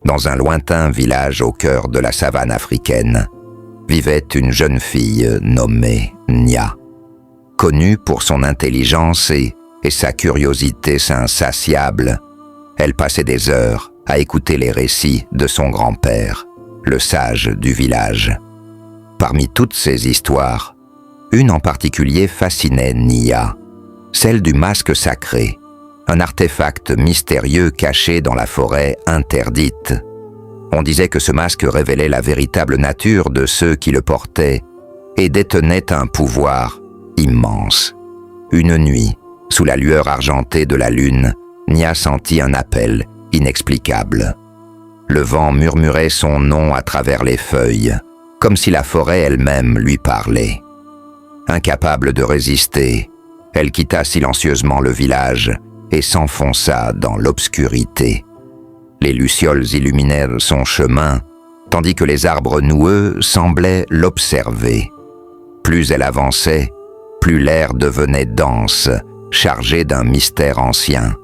dans un lointain village au cœur de la savane africaine, vivait une jeune fille nommée Nya. Connue pour son intelligence et sa curiosité insatiable, elle passait des heures à écouter les récits de son grand-père, le sage du village. Parmi toutes ces histoires, une en particulier fascinait Nya, celle du masque sacré, un artefact mystérieux caché dans la forêt interdite. On disait que ce masque révélait la véritable nature de ceux qui le portaient et détenait un pouvoir immense. Une nuit, sous la lueur argentée de la lune, Nya sentit un appel inexplicable. Le vent murmurait son nom à travers les feuilles, comme si la forêt elle-même lui parlait. Incapable de résister, elle quitta silencieusement le village et s'enfonça dans l'obscurité. Les lucioles illuminèrent son chemin, tandis que les arbres noueux semblaient l'observer. Plus elle avançait, plus l'air devenait dense, chargé d'un mystère ancien.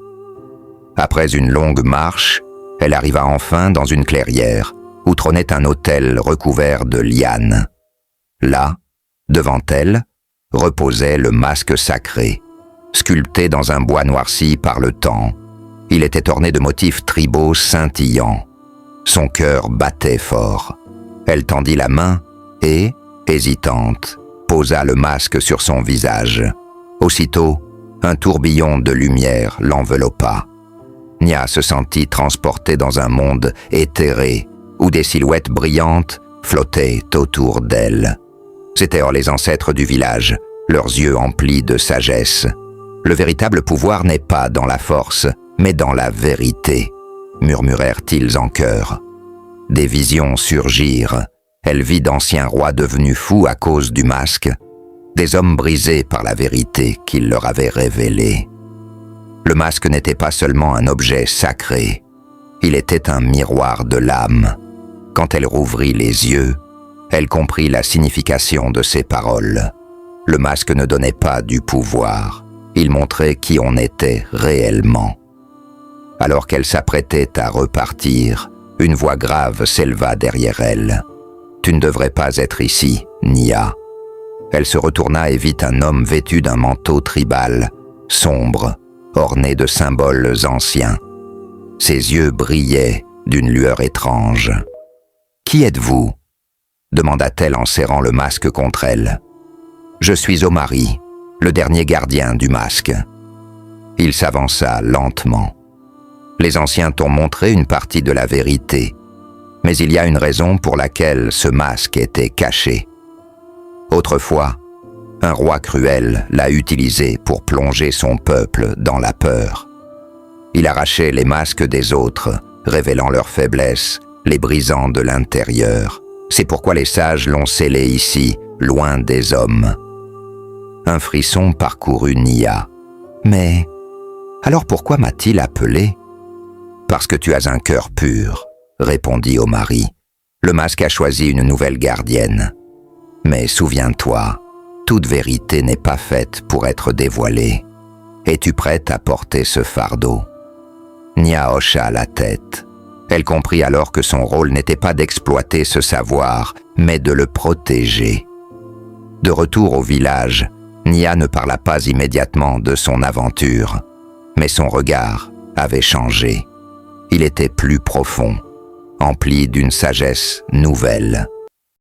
Après une longue marche, elle arriva enfin dans une clairière où trônait un autel recouvert de lianes. Là, devant elle, reposait le masque sacré, sculpté dans un bois noirci par le temps. Il était orné de motifs tribaux scintillants. Son cœur battait fort. Elle tendit la main et, hésitante, posa le masque sur son visage. Aussitôt, un tourbillon de lumière l'enveloppa. Nya se sentit transportée dans un monde éthéré, où des silhouettes brillantes flottaient autour d'elle. C'étaient alors les ancêtres du village, leurs yeux emplis de sagesse. Le véritable pouvoir n'est pas dans la force, mais dans la vérité, murmurèrent-ils en chœur. Des visions surgirent. Elle vit d'anciens rois devenus fous à cause du masque, des hommes brisés par la vérité qu'il leur avait révélée. Le masque n'était pas seulement un objet sacré, il était un miroir de l'âme. Quand elle rouvrit les yeux, elle comprit la signification de ces paroles. Le masque ne donnait pas du pouvoir, il montrait qui on était réellement. Alors qu'elle s'apprêtait à repartir, une voix grave s'éleva derrière elle. « Tu ne devrais pas être ici, Nya. » Elle se retourna et vit un homme vêtu d'un manteau tribal, sombre, orné de symboles anciens. Ses yeux brillaient d'une lueur étrange. « Qui êtes-vous » demanda-t-elle en serrant le masque contre elle. « Je suis Omari, le dernier gardien du masque. » Il s'avança lentement. « Les anciens t'ont montré une partie de la vérité, mais il y a une raison pour laquelle ce masque était caché. Autrefois, un roi cruel l'a utilisé pour plonger son peuple dans la peur. Il arrachait les masques des autres, révélant leurs faiblesses, les brisant de l'intérieur. C'est pourquoi les sages l'ont scellé ici, loin des hommes. » Un frisson parcourut Nya. « Mais alors pourquoi m'a-t-il appelé ?»« Parce que tu as un cœur pur, » répondit Omari. « Le masque a choisi une nouvelle gardienne. Mais souviens-toi, toute vérité n'est pas faite pour être dévoilée. Es-tu prête à porter ce fardeau ?» Nya hocha la tête. Elle comprit alors que son rôle n'était pas d'exploiter ce savoir, mais de le protéger. De retour au village, Nya ne parla pas immédiatement de son aventure, mais son regard avait changé. Il était plus profond, empli d'une sagesse nouvelle.